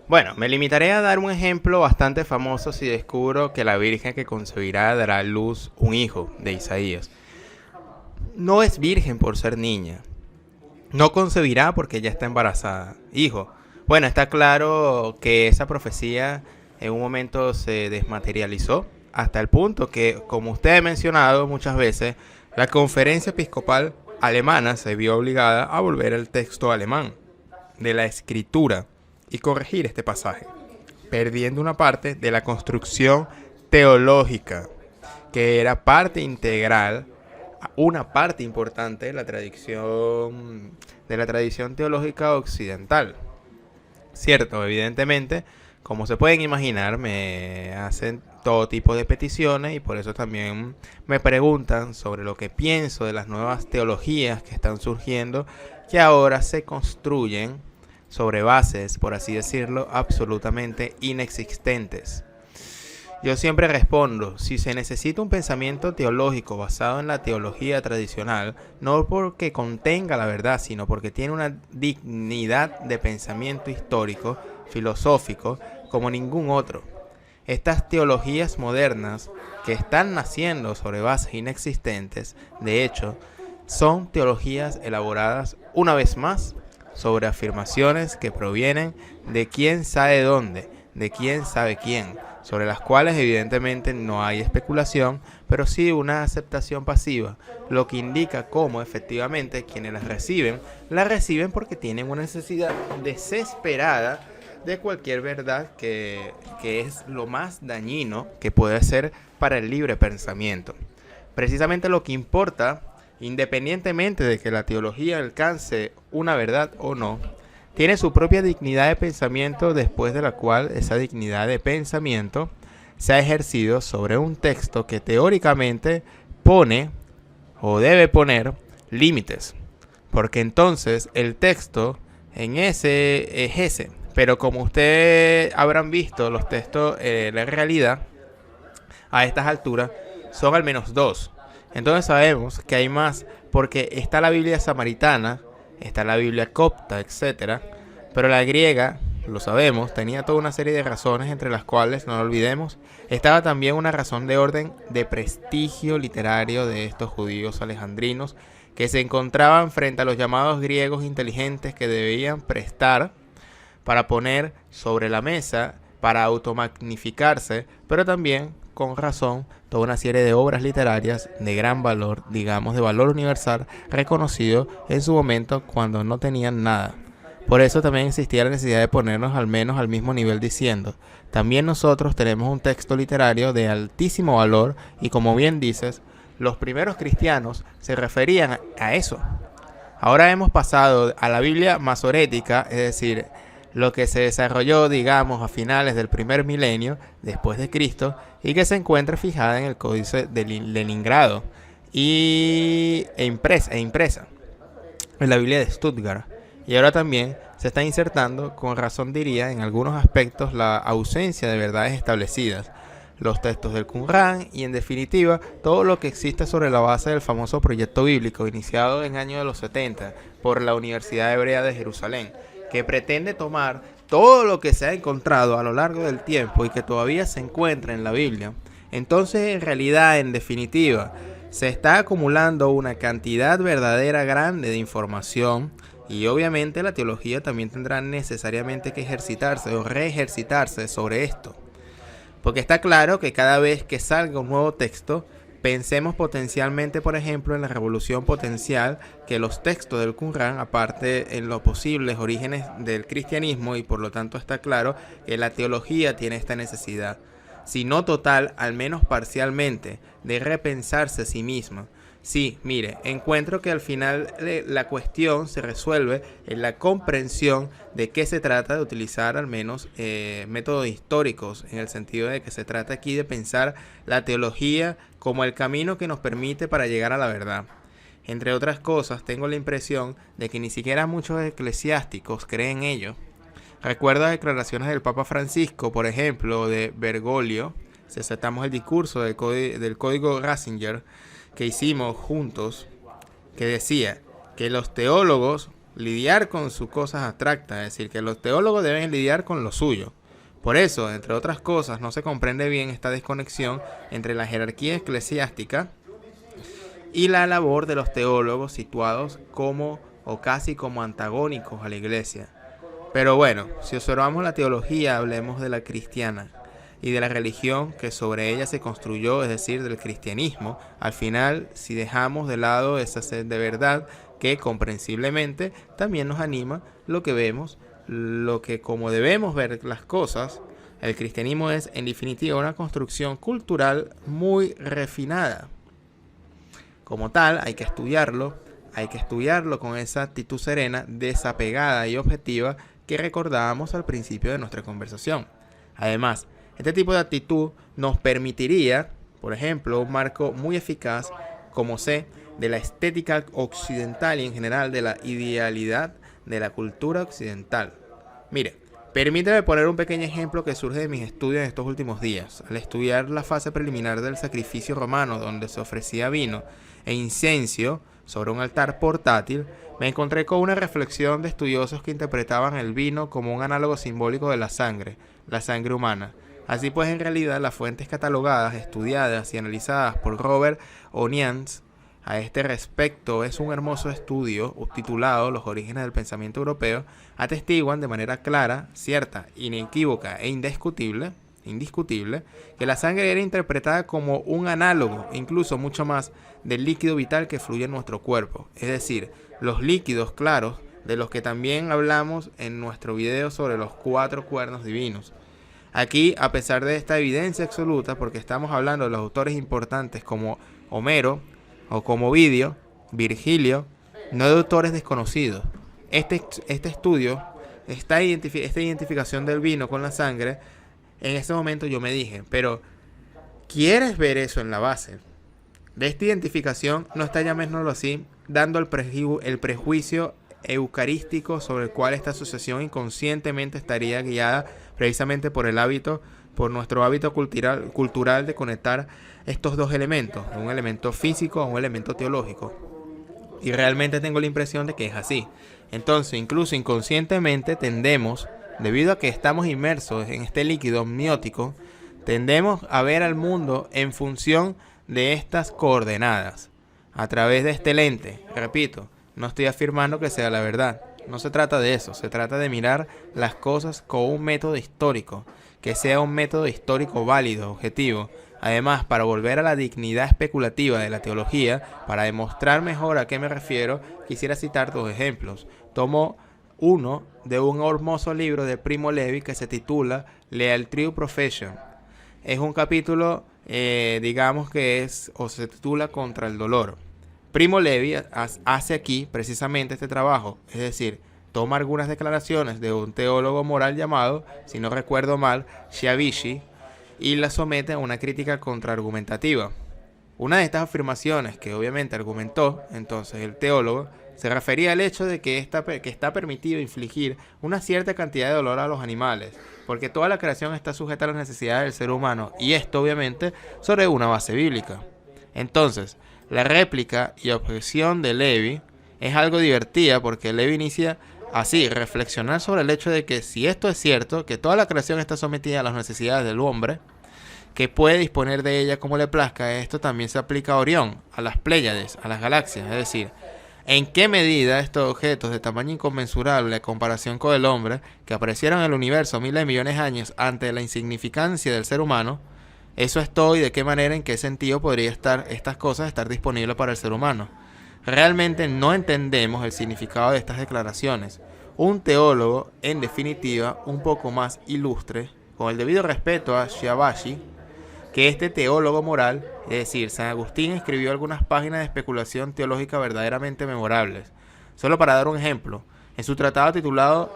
Bueno, me limitaré a dar un ejemplo bastante famoso si descubro que la Virgen que concebirá dará a luz un hijo de Isaías. No es virgen por ser niña. No concebirá porque ya está embarazada. Hijo. Bueno, está claro que esa profecía en un momento se desmaterializó hasta el punto que, como usted ha mencionado muchas veces, la conferencia episcopal alemana se vio obligada a volver al texto alemán de la escritura y corregir este pasaje, perdiendo una parte de la construcción teológica que era parte integral, una parte importante de la tradición teológica occidental. Cierto, evidentemente, como se pueden imaginar, me hacen todo tipo de peticiones y por eso también me preguntan sobre lo que pienso de las nuevas teologías que están surgiendo, que ahora se construyen sobre bases, por así decirlo, absolutamente inexistentes. Yo siempre respondo, si se necesita un pensamiento teológico basado en la teología tradicional, no porque contenga la verdad, sino porque tiene una dignidad de pensamiento histórico, filosófico, como ningún otro. Estas teologías modernas que están naciendo sobre bases inexistentes, de hecho, son teologías elaboradas una vez más sobre afirmaciones que provienen de quién sabe dónde, de quién sabe quién, sobre las cuales evidentemente no hay especulación, pero sí una aceptación pasiva, lo que indica cómo efectivamente quienes las reciben porque tienen una necesidad desesperada de cualquier verdad que es lo más dañino que puede ser para el libre pensamiento. Precisamente lo que importa, independientemente de que la teología alcance una verdad o no, tiene su propia dignidad de pensamiento después de la cual esa dignidad de pensamiento se ha ejercido sobre un texto que teóricamente pone o debe poner límites. Porque entonces el texto en ese es ese. Pero como ustedes habrán visto, los textos en la realidad a estas alturas son al menos dos. Entonces sabemos que hay más porque está la Biblia samaritana, está la Biblia copta, etcétera. Pero la griega, lo sabemos, tenía toda una serie de razones entre las cuales, no lo olvidemos, estaba también una razón de orden de prestigio literario de estos judíos alejandrinos que se encontraban frente a los llamados griegos inteligentes que debían prestar para poner sobre la mesa, para automagnificarse, pero también, con razón, toda una serie de obras literarias de gran valor, digamos de valor universal, reconocido en su momento cuando no tenían nada. Por eso también existía la necesidad de ponernos al menos al mismo nivel diciendo, también nosotros tenemos un texto literario de altísimo valor y como bien dices, los primeros cristianos se referían a eso. Ahora hemos pasado a la Biblia masorética, es decir, lo que se desarrolló, digamos, a finales del primer milenio después de Cristo y que se encuentra fijada en el Códice de Leningrado e impresa en la Biblia de Stuttgart. Y ahora también se está insertando, con razón diría, en algunos aspectos la ausencia de verdades establecidas, los textos del Qumran y en definitiva todo lo que existe sobre la base del famoso proyecto bíblico iniciado en el año de los 70 por la Universidad Hebrea de Jerusalén, que pretende tomar todo lo que se ha encontrado a lo largo del tiempo y que todavía se encuentra en la Biblia. Entonces, en realidad, en definitiva, se está acumulando una cantidad verdadera grande de información y obviamente la teología también tendrá necesariamente que ejercitarse o reejercitarse sobre esto. Porque está claro que cada vez que salga un nuevo texto, pensemos potencialmente, por ejemplo, en la revolución potencial que los textos del Qumran, aparte en los posibles orígenes del cristianismo, y por lo tanto está claro que la teología tiene esta necesidad, si no total, al menos parcialmente, de repensarse a sí misma. Sí, mire, encuentro que al final la cuestión se resuelve en la comprensión de que se trata de utilizar al menos métodos históricos, en el sentido de que se trata aquí de pensar la teología como el camino que nos permite para llegar a la verdad. Entre otras cosas, tengo la impresión de que ni siquiera muchos eclesiásticos creen ello. Recuerdo declaraciones del Papa Francisco, por ejemplo, de Bergoglio, si aceptamos el discurso del código Ratzinger, que hicimos juntos, que decía que los teólogos lidiar con sus cosas abstractas, es decir, que los teólogos deben lidiar con lo suyo. Por eso, entre otras cosas, no se comprende bien esta desconexión entre la jerarquía eclesiástica y la labor de los teólogos situados como o casi como antagónicos a la iglesia. Pero bueno, si observamos la teología, hablemos de la cristiana y de la religión que sobre ella se construyó, es decir, del cristianismo. Al final, si dejamos de lado esa sed de verdad que comprensiblemente también nos anima lo que vemos, lo que como debemos ver las cosas, el cristianismo es en definitiva una construcción cultural muy refinada. Como tal, hay que estudiarlo con esa actitud serena, desapegada y objetiva que recordábamos al principio de nuestra conversación. Además, este tipo de actitud nos permitiría, por ejemplo, un marco muy eficaz, como sé, de la estética occidental y en general de la idealidad de la cultura occidental. Mire, permítame poner un pequeño ejemplo que surge de mis estudios en estos últimos días. Al estudiar la fase preliminar del sacrificio romano, donde se ofrecía vino e incienso sobre un altar portátil, me encontré con una reflexión de estudiosos que interpretaban el vino como un análogo simbólico de la sangre humana. Así pues, en realidad, las fuentes catalogadas, estudiadas y analizadas por Robert Onions a este respecto es un hermoso estudio titulado Los orígenes del pensamiento europeo, atestiguan de manera clara, cierta, inequívoca e indiscutible, que la sangre era interpretada como un análogo, incluso mucho más, del líquido vital que fluye en nuestro cuerpo, es decir, los líquidos claros de los que también hablamos en nuestro video sobre los 4 cuernos divinos. Aquí, a pesar de esta evidencia absoluta, porque estamos hablando de los autores importantes como Homero o como Ovidio, Virgilio, no de autores desconocidos. Este estudio, esta identificación del vino con la sangre, en ese momento yo me dije, pero ¿quieres ver eso en la base de esta identificación? No está, llamémoslo así, dando el prejuicio eucarístico sobre el cual esta asociación inconscientemente estaría guiada precisamente por nuestro hábito cultural de conectar estos dos elementos, un elemento físico a un elemento teológico. Y realmente tengo la impresión de que es así. Entonces, incluso inconscientemente tendemos, debido a que estamos inmersos en este líquido amniótico, tendemos a ver al mundo en función de estas coordenadas, a través de este lente. Repito, no estoy afirmando que sea la verdad. No se trata de eso. Se trata de mirar las cosas con un método histórico, que sea un método histórico válido, objetivo. Además, para volver a la dignidad especulativa de la teología, para demostrar mejor a qué me refiero, quisiera citar 2 ejemplos. Tomo uno de un hermoso libro de Primo Levi que se titula Leal True Profession. Es un capítulo, digamos que se titula Contra el dolor. Primo Levi hace aquí precisamente este trabajo, es decir, toma algunas declaraciones de un teólogo moral llamado, si no recuerdo mal, Sciavici, y las somete a una crítica contraargumentativa. Una de estas afirmaciones que obviamente argumentó entonces el teólogo se refería al hecho de que está permitido infligir una cierta cantidad de dolor a los animales, porque toda la creación está sujeta a las necesidades del ser humano, y esto obviamente sobre una base bíblica. Entonces, la réplica y objeción de Levi es algo divertida porque Levi inicia así, reflexionar sobre el hecho de que si esto es cierto, que toda la creación está sometida a las necesidades del hombre, que puede disponer de ella como le plazca, esto también se aplica a Orión, a las Pléyades, a las galaxias, es decir, ¿en qué medida estos objetos de tamaño inconmensurable a comparación con el hombre, que aparecieron en el universo miles de millones de años ante la insignificancia del ser humano, eso es todo, y de qué manera, en qué sentido podría estas cosas estar disponibles para el ser humano? Realmente no entendemos el significado de estas declaraciones. Un teólogo, en definitiva, un poco más ilustre, con el debido respeto a Sciavici, que este teólogo moral, es decir, San Agustín, escribió algunas páginas de especulación teológica verdaderamente memorables. Solo para dar un ejemplo, en su tratado titulado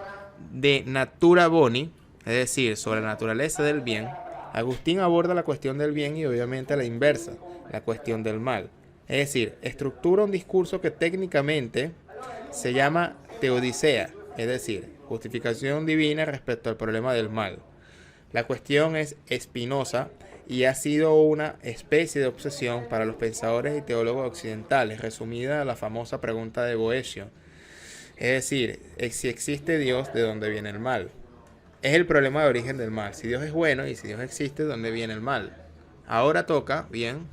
De Natura Boni, es decir, sobre la naturaleza del bien, Agustín aborda la cuestión del bien y obviamente la inversa, la cuestión del mal. Es decir, estructura un discurso que técnicamente se llama teodicea, es decir, justificación divina respecto al problema del mal. La cuestión es espinosa y ha sido una especie de obsesión para los pensadores y teólogos occidentales, resumida en la famosa pregunta de Boecio. Es decir, si existe Dios, ¿de dónde viene el mal? Es el problema de origen del mal. Si Dios es bueno y si Dios existe, ¿de dónde viene el mal? Ahora toca, bien,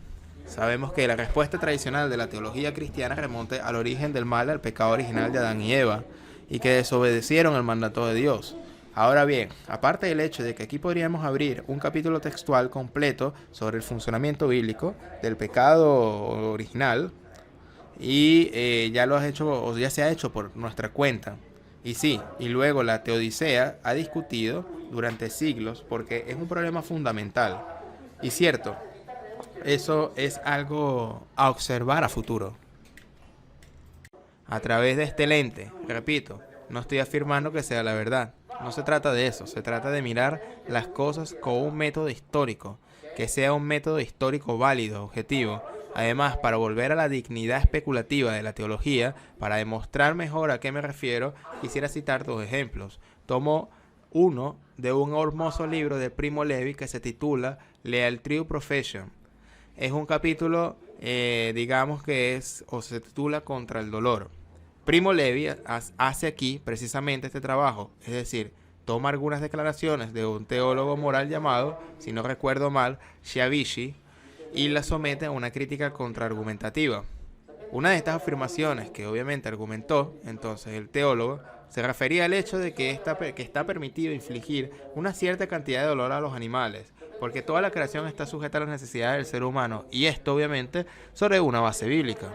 sabemos que la respuesta tradicional de la teología cristiana remonta al origen del mal, al pecado original de Adán y Eva, y que desobedecieron el mandato de Dios. Ahora bien, aparte del hecho de que aquí podríamos abrir un capítulo textual completo sobre el funcionamiento bíblico del pecado original, y ya lo has hecho, o ya se ha hecho por nuestra cuenta. Y sí, y luego la teodicea ha discutido durante siglos porque es un problema fundamental. Y cierto, eso es algo a observar a futuro. A través de este lente, repito, no estoy afirmando que sea la verdad. No se trata de eso, se trata de mirar las cosas con un método histórico, que sea un método histórico válido, objetivo. Además, para volver a la dignidad especulativa de la teología, para demostrar mejor a qué me refiero, quisiera citar dos ejemplos. Tomo uno de un hermoso libro de Primo Levi que se titula Leal True Profession. Es un capítulo, digamos que es, o se titula Contra el Dolor. Primo Levi hace aquí precisamente este trabajo, es decir, toma algunas declaraciones de un teólogo moral llamado, si no recuerdo mal, Shavishi, y las somete a una crítica contraargumentativa. Una de estas afirmaciones que obviamente argumentó entonces el teólogo se refería al hecho de que está permitido infligir una cierta cantidad de dolor a los animales, porque toda la creación está sujeta a las necesidades del ser humano, y esto obviamente sobre una base bíblica.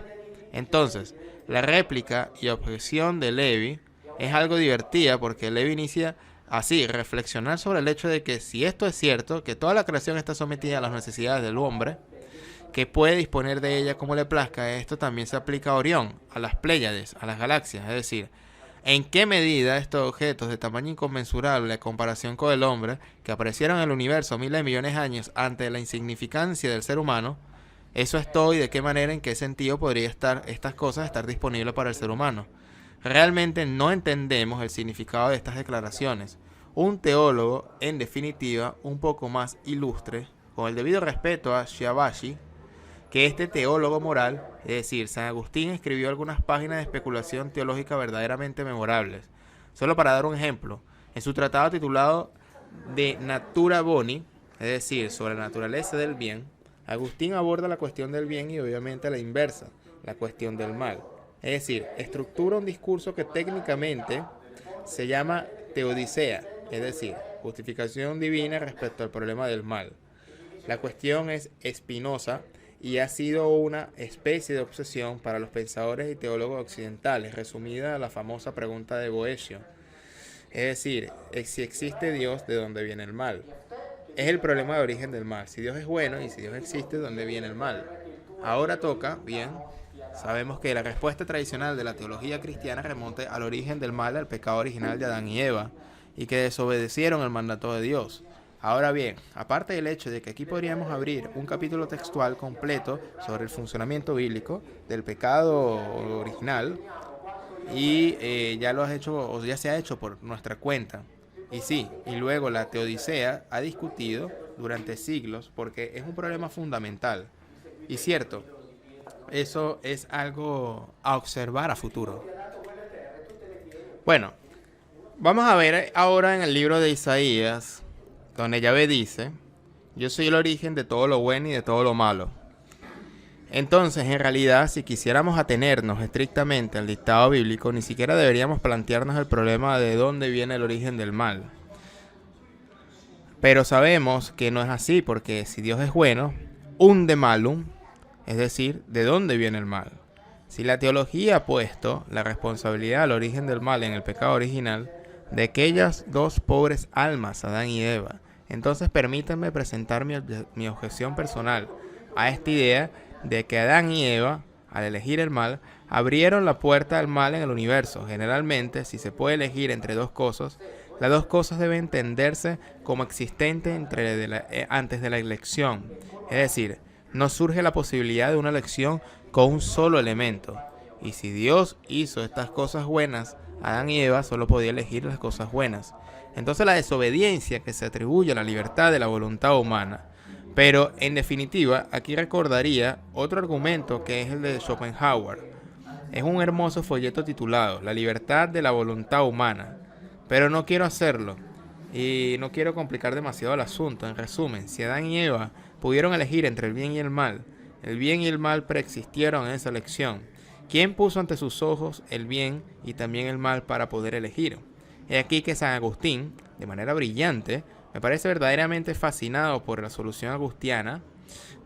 Entonces, la réplica y objeción de Levi es algo divertida porque Levi inicia así, reflexionar sobre el hecho de que si esto es cierto, que toda la creación está sometida a las necesidades del hombre, que puede disponer de ella como le plazca, esto también se aplica a Orión, a las Pléyades, a las galaxias, es decir, ¿en qué medida estos objetos de tamaño inconmensurable a comparación con el hombre, que aparecieron en el universo miles de millones de años ante la insignificancia del ser humano, eso es todo y de qué manera, en qué sentido podría estar estas cosas estar disponibles para el ser humano? Realmente no entendemos el significado de estas declaraciones. Un teólogo, en definitiva, un poco más ilustre, con el debido respeto a Shavishi, que este teólogo moral, es decir, San Agustín escribió algunas páginas de especulación teológica verdaderamente memorables. Solo para dar un ejemplo, en su tratado titulado De Natura Boni, es decir, sobre la naturaleza del bien, Agustín aborda la cuestión del bien y obviamente la inversa, la cuestión del mal. Es decir, estructura un discurso que técnicamente se llama teodicea, es decir, justificación divina respecto al problema del mal. La cuestión es espinosa y ha sido una especie de obsesión para los pensadores y teólogos occidentales, resumida a la famosa pregunta de Boecio. Es decir, si existe Dios, ¿de dónde viene el mal? Es el problema de origen del mal. Si Dios es bueno y si Dios existe, ¿de dónde viene el mal? Ahora toca, bien, sabemos que la respuesta tradicional de la teología cristiana remonta al origen del mal, al pecado original de Adán y Eva, y que desobedecieron el mandato de Dios. Ahora bien, aparte del hecho de que aquí podríamos abrir un capítulo textual completo sobre el funcionamiento bíblico del pecado original, y ya lo has hecho, o ya se ha hecho por nuestra cuenta. Y sí, y luego la teodicea ha discutido durante siglos porque es un problema fundamental. Y cierto, eso es algo a observar a futuro. Bueno, vamos a ver ahora en el libro de Isaías, donde Yahvé dice: yo soy el origen de todo lo bueno y de todo lo malo. Entonces, en realidad, si quisiéramos atenernos estrictamente al dictado bíblico, ni siquiera deberíamos plantearnos el problema de dónde viene el origen del mal. Pero sabemos que no es así, porque si Dios es bueno, unde malum, es decir, ¿de dónde viene el mal? Si la teología ha puesto la responsabilidad al origen del mal en el pecado original de aquellas dos pobres almas, Adán y Eva, entonces permítanme presentar mi objeción personal a esta idea de que Adán y Eva, al elegir el mal, abrieron la puerta al mal en el universo. Generalmente, si se puede elegir entre dos cosas, las dos cosas deben entenderse como existentes antes de la elección. Es decir, no surge la posibilidad de una elección con un solo elemento. Y si Dios hizo estas cosas buenas, Adán y Eva solo podían elegir las cosas buenas. Entonces la desobediencia que se atribuye a la libertad de la voluntad humana. Pero, en definitiva, aquí recordaría otro argumento que es el de Schopenhauer. Es un hermoso folleto titulado La libertad de la voluntad humana, pero no quiero hacerlo y no quiero complicar demasiado el asunto. En resumen, si Adán y Eva pudieron elegir entre el bien y el mal preexistieron en esa elección. ¿Quién puso ante sus ojos el bien y también el mal para poder elegir? He aquí que San Agustín, de manera brillante, me parece verdaderamente fascinado por la solución agustiana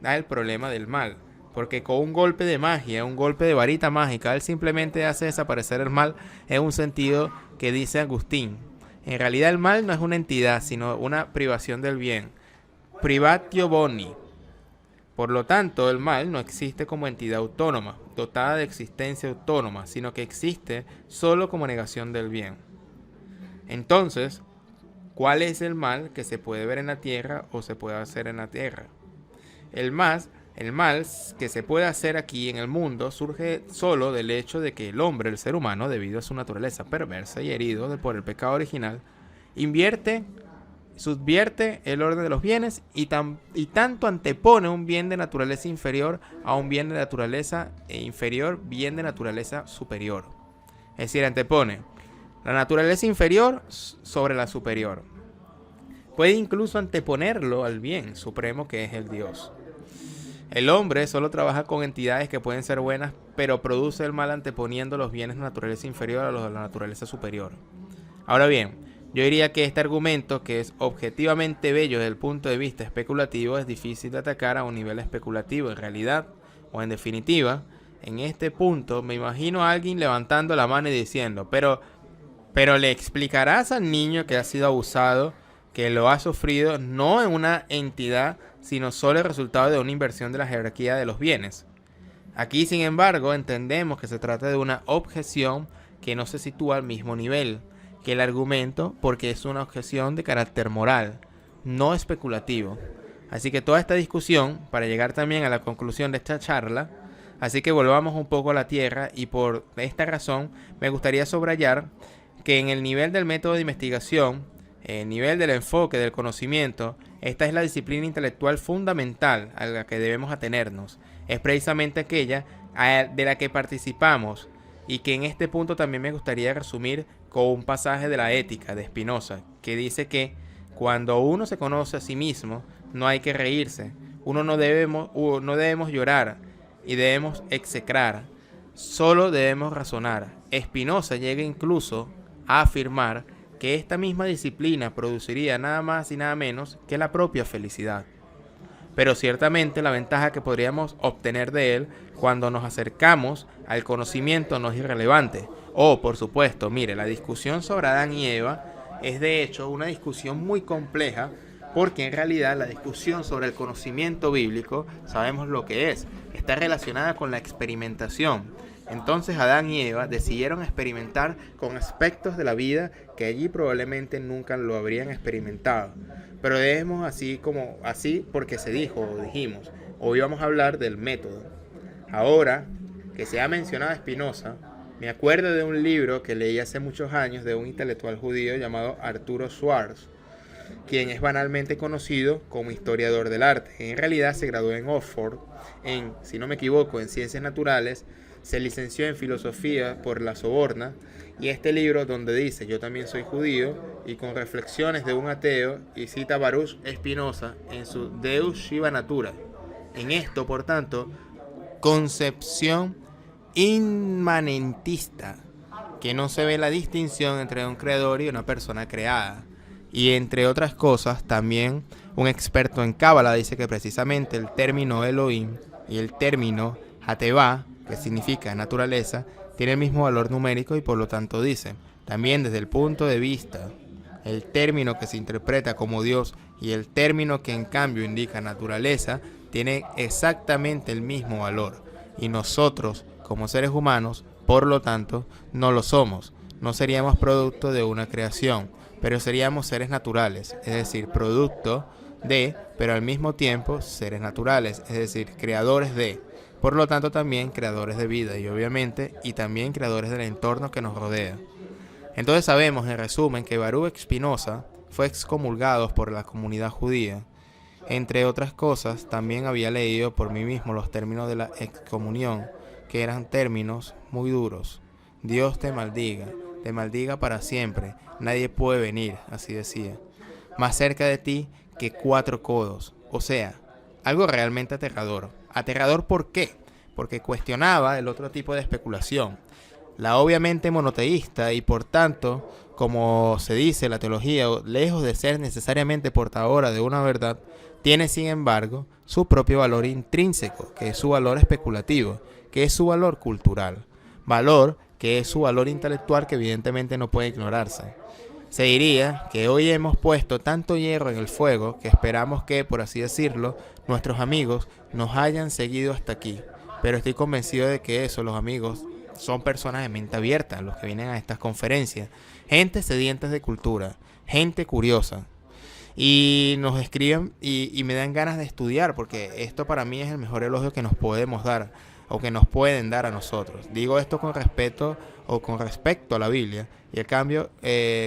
al problema del mal, porque con un golpe de magia, un golpe de varita mágica, él simplemente hace desaparecer el mal en un sentido que dice Agustín. En realidad el mal no es una entidad, sino una privación del bien. Privatio boni. Por lo tanto, el mal no existe como entidad autónoma, dotada de existencia autónoma, sino que existe solo como negación del bien. Entonces, ¿cuál es el mal que se puede ver en la tierra o se puede hacer en la tierra? El mal que se puede hacer aquí en el mundo surge solo del hecho de que el hombre, el ser humano, debido a su naturaleza perversa y herido por el pecado original, subvierte el orden de los bienes y tanto antepone un bien de naturaleza inferior a un bien de naturaleza inferior, bien de naturaleza superior. Es decir, antepone la naturaleza inferior sobre la superior. Puede incluso anteponerlo al bien supremo que es el Dios. El hombre solo trabaja con entidades que pueden ser buenas, pero produce el mal anteponiendo los bienes de naturaleza inferior a los de la naturaleza superior. Ahora bien, yo diría que este argumento, que es objetivamente bello desde el punto de vista especulativo, es difícil de atacar a un nivel especulativo. En realidad, o en definitiva, en este punto me imagino a alguien levantando la mano y diciendo, pero le explicarás al niño que ha sido abusado, que lo ha sufrido no en una entidad, sino solo el resultado de una inversión de la jerarquía de los bienes. Aquí, sin embargo, entendemos que se trata de una objeción que no se sitúa al mismo nivel que el argumento, porque es una objeción de carácter moral, no especulativo. Así que toda esta discusión, para llegar también a la conclusión de esta charla, así que volvamos un poco a la tierra, y por esta razón me gustaría subrayar que en el nivel del método de investigación, el nivel del enfoque del conocimiento, esta es la disciplina intelectual fundamental a la que debemos atenernos. Es precisamente aquella de la que participamos, y que en este punto también me gustaría resumir con un pasaje de la Ética de Spinoza, que dice que cuando uno se conoce a sí mismo, no hay que reírse, no debemos llorar y debemos execrar, solo debemos razonar. Spinoza llega incluso a afirmar que esta misma disciplina produciría nada más y nada menos que la propia felicidad. Pero ciertamente la ventaja que podríamos obtener de él cuando nos acercamos al conocimiento no es irrelevante. Por supuesto, mire, la discusión sobre Adán y Eva es de hecho una discusión muy compleja, porque en realidad la discusión sobre el conocimiento bíblico, sabemos lo que es, está relacionada con la experimentación. Entonces Adán y Eva decidieron experimentar con aspectos de la vida que allí probablemente nunca lo habrían experimentado. Pero debemos así porque se dijo o dijimos. Hoy vamos a hablar del método. Ahora que se ha mencionado a Spinoza, me acuerdo de un libro que leí hace muchos años de un intelectual judío llamado Arturo Schwarz, quien es banalmente conocido como historiador del arte. En realidad se graduó en Oxford, si no me equivoco, en Ciencias Naturales. Se licenció en filosofía por la Sorbona, y este libro donde dice yo también soy judío, y con reflexiones de un ateo, y cita a Baruch Spinoza en su Deus Shiva Natura. En esto, por tanto, concepción inmanentista, que no se ve la distinción entre un creador y una persona creada. Y entre otras cosas, también un experto en Cábala dice que precisamente el término Elohim y el término Hatevá, que significa naturaleza, tiene el mismo valor numérico, y por lo tanto dice, también desde el punto de vista, el término que se interpreta como Dios y el término que en cambio indica naturaleza, tiene exactamente el mismo valor. Y nosotros, como seres humanos, por lo tanto, no lo somos. No seríamos producto de una creación, pero seríamos seres naturales, es decir, producto de, pero al mismo tiempo seres naturales, es decir, creadores de. Por lo tanto, también creadores de vida y obviamente, y también creadores del entorno que nos rodea. Entonces sabemos, en resumen, que Baruch Spinoza fue excomulgado por la comunidad judía. Entre otras cosas, también había leído por mí mismo los términos de la excomunión, que eran términos muy duros. Dios te maldiga para siempre, nadie puede venir, así decía. Más cerca de ti que 4 codos, o sea, algo realmente aterrador. ¿Aterrador por qué? Porque cuestionaba el otro tipo de especulación, la obviamente monoteísta y por tanto, como se dice, la teología, lejos de ser necesariamente portadora de una verdad, tiene sin embargo su propio valor intrínseco, que es su valor especulativo, que es su valor cultural, valor que es su valor intelectual que evidentemente no puede ignorarse. Se diría que hoy hemos puesto tanto hierro en el fuego que esperamos que, por así decirlo, nuestros amigos nos hayan seguido hasta aquí. Pero estoy convencido de que los amigos, son personas de mente abierta, los que vienen a estas conferencias. Gente sedientes de cultura, gente curiosa. Y nos escriben y me dan ganas de estudiar, porque esto para mí es el mejor elogio que nos podemos dar, o que nos pueden dar a nosotros. Digo esto con respeto o con respecto a la Biblia, y el cambio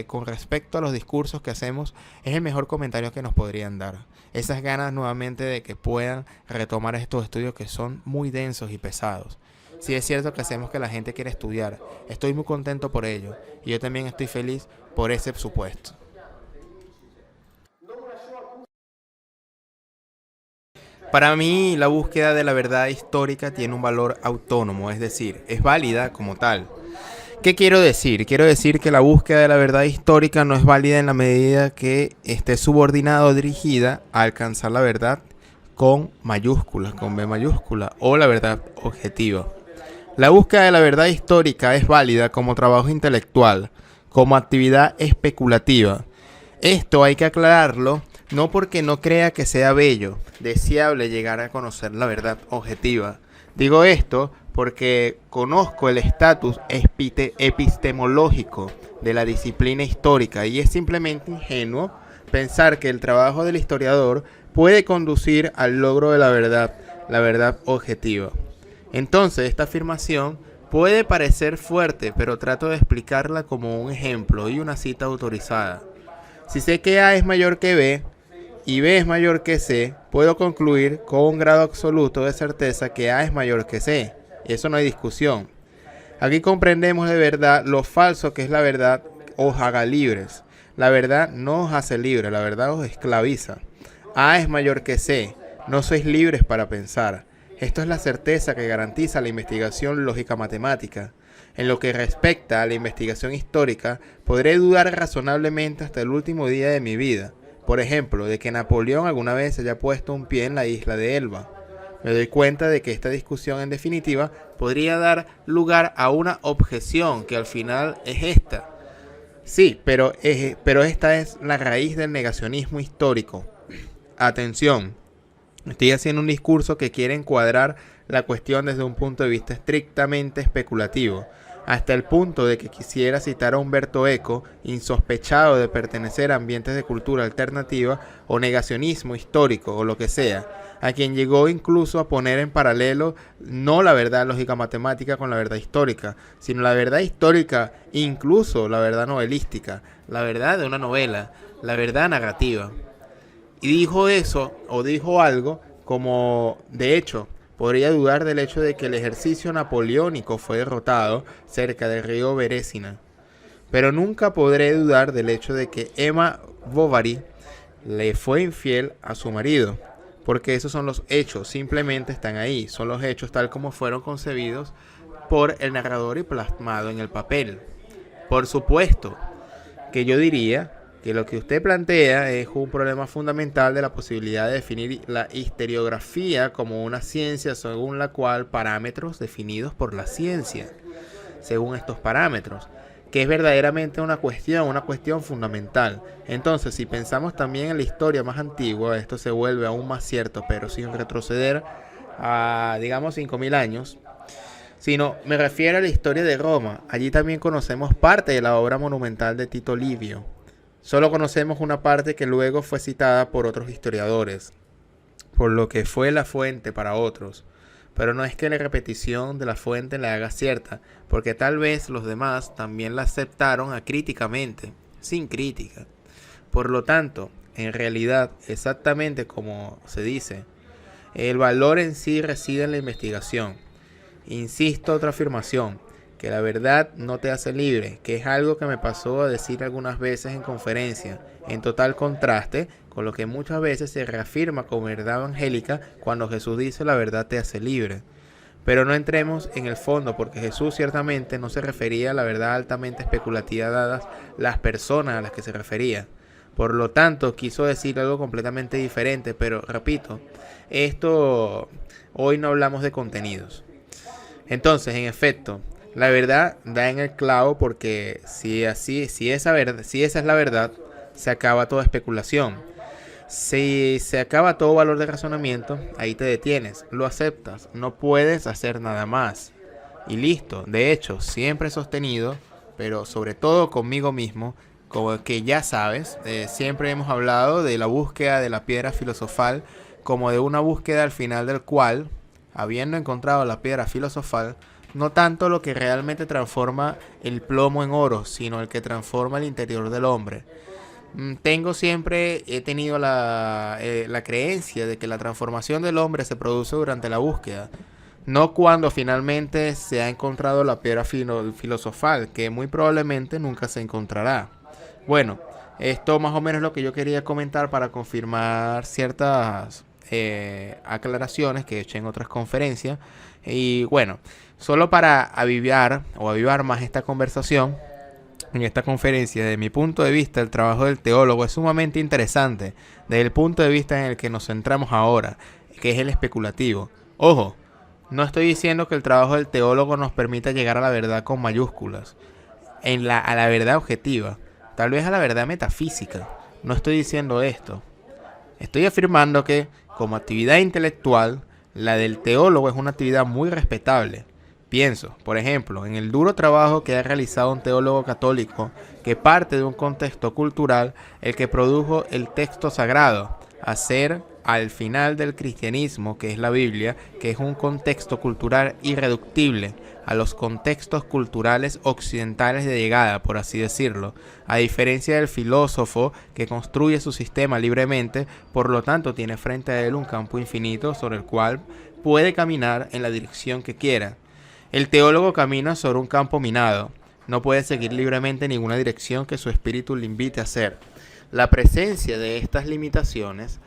con respecto a los discursos que hacemos es el mejor comentario que nos podrían dar. Esas ganas nuevamente de que puedan retomar estos estudios que son muy densos y pesados. Sí es cierto que hacemos que la gente quiera estudiar, estoy muy contento por ello, y yo también estoy feliz por ese supuesto. Para mí, la búsqueda de la verdad histórica tiene un valor autónomo, es decir, es válida como tal. ¿Qué quiero decir? Quiero decir que la búsqueda de la verdad histórica no es válida en la medida que esté subordinada o dirigida a alcanzar la verdad con mayúsculas, con B mayúscula, o la verdad objetiva. La búsqueda de la verdad histórica es válida como trabajo intelectual, como actividad especulativa. Esto hay que aclararlo, no porque no crea que sea bello, deseable llegar a conocer la verdad objetiva. Digo esto porque conozco el estatus epistemológico de la disciplina histórica y es simplemente ingenuo pensar que el trabajo del historiador puede conducir al logro de la verdad objetiva. Entonces, esta afirmación puede parecer fuerte, pero trato de explicarla como un ejemplo y una cita autorizada. Si sé que A es mayor que B y B es mayor que C, puedo concluir con un grado absoluto de certeza que A es mayor que C. Eso no hay discusión. Aquí comprendemos de verdad lo falso que es la verdad os haga libres. La verdad no os hace libres, la verdad os esclaviza. A es mayor que C, no sois libres para pensar. Esto es la certeza que garantiza la investigación lógica matemática. En lo que respecta a la investigación histórica, podré dudar razonablemente hasta el último día de mi vida. Por ejemplo, de que Napoleón alguna vez haya puesto un pie en la isla de Elba. Me doy cuenta de que esta discusión en definitiva podría dar lugar a una objeción que al final es esta. Sí, pero esta es la raíz del negacionismo histórico. Atención, estoy haciendo un discurso que quiere encuadrar la cuestión desde un punto de vista estrictamente especulativo, hasta el punto de que quisiera citar a Humberto Eco, insospechado de pertenecer a ambientes de cultura alternativa o negacionismo histórico o lo que sea, a quien llegó incluso a poner en paralelo no la verdad lógica matemática con la verdad histórica, sino la verdad histórica, incluso la verdad novelística, la verdad de una novela, la verdad narrativa. Y dijo eso, o dijo algo, como de hecho, podría dudar del hecho de que el ejercicio napoleónico fue derrotado cerca del río Berezina. Pero nunca podré dudar del hecho de que Emma Bovary le fue infiel a su marido. Porque esos son los hechos, simplemente están ahí. Son los hechos tal como fueron concebidos por el narrador y plasmado en el papel. Por supuesto que yo diría que lo que usted plantea es un problema fundamental de la posibilidad de definir la historiografía como una ciencia según la cual parámetros definidos por la ciencia, según estos parámetros, que es verdaderamente una cuestión fundamental. Entonces, si pensamos también en la historia más antigua, esto se vuelve aún más cierto, pero sin retroceder a, digamos, 5000 años, sino me refiero a la historia de Roma. Allí también conocemos parte de la obra monumental de Tito Livio. Solo conocemos una parte que luego fue citada por otros historiadores, por lo que fue la fuente para otros. Pero no es que la repetición de la fuente la haga cierta, porque tal vez los demás también la aceptaron acríticamente, sin crítica. Por lo tanto, en realidad, exactamente como se dice, el valor en sí reside en la investigación. Insisto, otra afirmación, que la verdad no te hace libre, que es algo que me pasó a decir algunas veces en conferencia, en total contraste con lo que muchas veces se reafirma como verdad evangélica cuando Jesús dice la verdad te hace libre. Pero no entremos en el fondo, porque Jesús ciertamente no se refería a la verdad altamente especulativa dadas las personas a las que se refería. Por lo tanto, quiso decir algo completamente diferente, pero repito, hoy no hablamos de contenidos. Entonces, en efecto, la verdad da en el clavo, porque si esa es la verdad, se acaba toda especulación. Si se acaba todo valor de razonamiento, ahí te detienes, lo aceptas, no puedes hacer nada más. Y listo. De hecho, siempre he sostenido, pero sobre todo conmigo mismo, como que ya sabes, siempre hemos hablado de la búsqueda de la piedra filosofal como de una búsqueda al final del cual, habiendo encontrado la piedra filosofal, no tanto lo que realmente transforma el plomo en oro, sino el que transforma el interior del hombre. He tenido la creencia de que la transformación del hombre se produce durante la búsqueda, no cuando finalmente se ha encontrado la piedra filosofal, que muy probablemente nunca se encontrará. Bueno, esto más o menos es lo que yo quería comentar para confirmar ciertas aclaraciones que he hecho en otras conferencias. Y bueno, solo para avivar más esta conversación, en esta conferencia, desde mi punto de vista, el trabajo del teólogo es sumamente interesante, desde el punto de vista en el que nos centramos ahora, que es el especulativo. Ojo, no estoy diciendo que el trabajo del teólogo nos permita llegar a la verdad con mayúsculas, a la verdad objetiva, tal vez a la verdad metafísica. No estoy diciendo esto. Estoy afirmando que, como actividad intelectual, la del teólogo es una actividad muy respetable. Pienso, por ejemplo, en el duro trabajo que ha realizado un teólogo católico que parte de un contexto cultural, el que produjo el texto sagrado, hacer al final del cristianismo, que es la Biblia, que es un contexto cultural irreductible a los contextos culturales occidentales de llegada, por así decirlo, a diferencia del filósofo que construye su sistema libremente, por lo tanto tiene frente a él un campo infinito sobre el cual puede caminar en la dirección que quiera. El teólogo camina sobre un campo minado, no puede seguir libremente ninguna dirección que su espíritu le invite a hacer. La presencia de estas limitaciones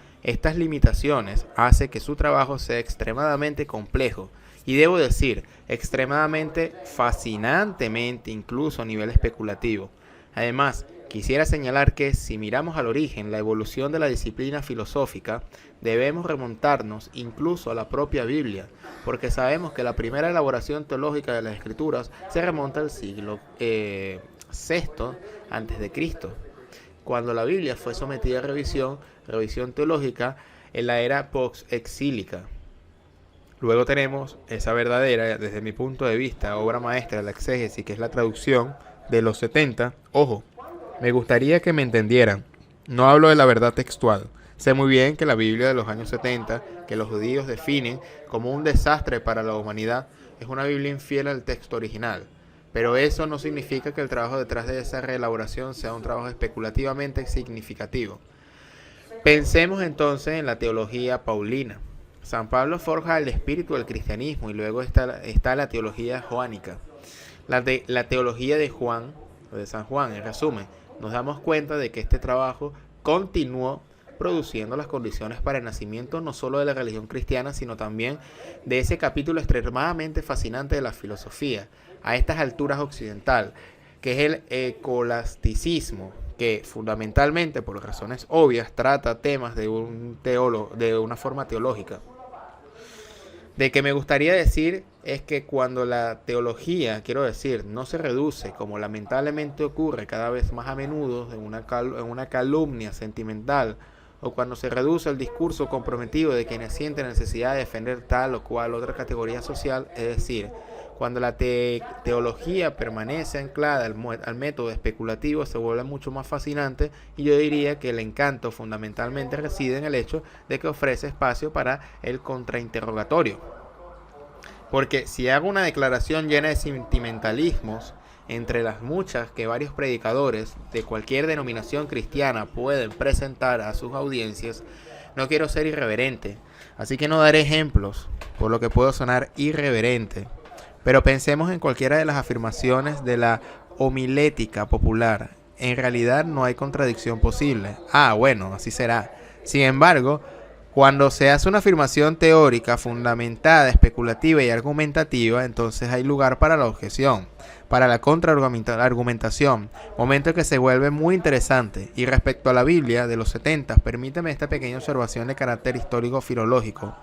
hace que su trabajo sea extremadamente complejo y, debo decir, extremadamente fascinantemente, incluso a nivel especulativo. Además, quisiera señalar que si miramos al origen, la evolución de la disciplina filosófica, debemos remontarnos incluso a la propia Biblia, porque sabemos que la primera elaboración teológica de las Escrituras se remonta al siglo VI a.C., cuando la Biblia fue sometida a revisión teológica en la era post-exílica. Luego tenemos esa verdadera, desde mi punto de vista, obra maestra de la exégesis, que es la traducción de los 70. Ojo, me gustaría que me entendieran. No hablo de la verdad textual. Sé muy bien que la Biblia de los años 70, que los judíos definen como un desastre para la humanidad, es una Biblia infiel al texto original. Pero eso no significa que el trabajo detrás de esa reelaboración sea un trabajo especulativamente significativo. Pensemos entonces en la teología paulina. San Pablo forja el espíritu del cristianismo y luego está la teología joánica. La teología de Juan, o de San Juan, en resumen, nos damos cuenta de que este trabajo continuó produciendo las condiciones para el nacimiento no solo de la religión cristiana, sino también de ese capítulo extremadamente fascinante de la filosofía, a estas alturas occidental, que es el escolasticismo, que fundamentalmente, por razones obvias, trata temas de una forma teológica. De que me gustaría decir es que cuando la teología, no se reduce, como lamentablemente ocurre cada vez más a menudo, en una calumnia sentimental, o cuando se reduce el discurso comprometido de quienes sienten necesidad de defender tal o cual otra categoría social, es decir, cuando la teología permanece anclada al método especulativo, se vuelve mucho más fascinante, y yo diría que el encanto fundamentalmente reside en el hecho de que ofrece espacio para el contrainterrogatorio. Porque si hago una declaración llena de sentimentalismos, entre las muchas que varios predicadores de cualquier denominación cristiana pueden presentar a sus audiencias, no quiero ser irreverente, así que no daré ejemplos, por lo que puedo sonar irreverente. Pero pensemos en cualquiera de las afirmaciones de la homilética popular. En realidad no hay contradicción posible. Ah, bueno, así será. Sin embargo, cuando se hace una afirmación teórica fundamentada, especulativa y argumentativa, entonces hay lugar para la objeción, para la contraargumentación, momento que se vuelve muy interesante. Y respecto a la Biblia de los 70, permíteme esta pequeña observación de carácter histórico-filológico.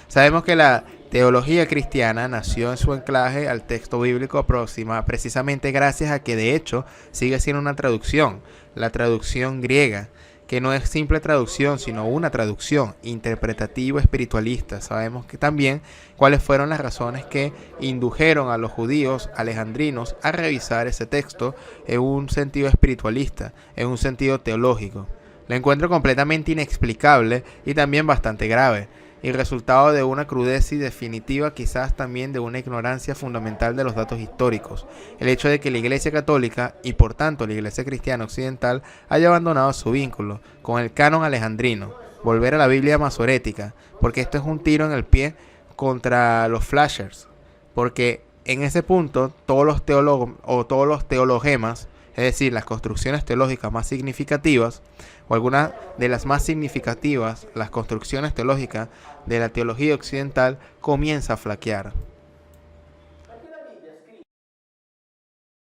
Sabemos que la teología cristiana nació en su anclaje al texto bíblico próxima precisamente gracias a que de hecho sigue siendo una traducción, la traducción griega, que no es simple traducción, sino una traducción interpretativa espiritualista. Sabemos que también cuáles fueron las razones que indujeron a los judíos alejandrinos a revisar ese texto en un sentido espiritualista, en un sentido teológico. Lo encuentro completamente inexplicable y también bastante grave, y resultado de una crudeza y definitiva, quizás también de una ignorancia fundamental de los datos históricos. El hecho de que la Iglesia Católica y por tanto la Iglesia Cristiana Occidental haya abandonado su vínculo con el canon alejandrino, volver a la Biblia masorética, porque esto es un tiro en el pie contra los flashers, porque en ese punto todos los teólogos o todos los teologemas, es decir, las construcciones teológicas más significativas, o algunas de las más significativas, las construcciones teológicas de la teología occidental, comienza a flaquear.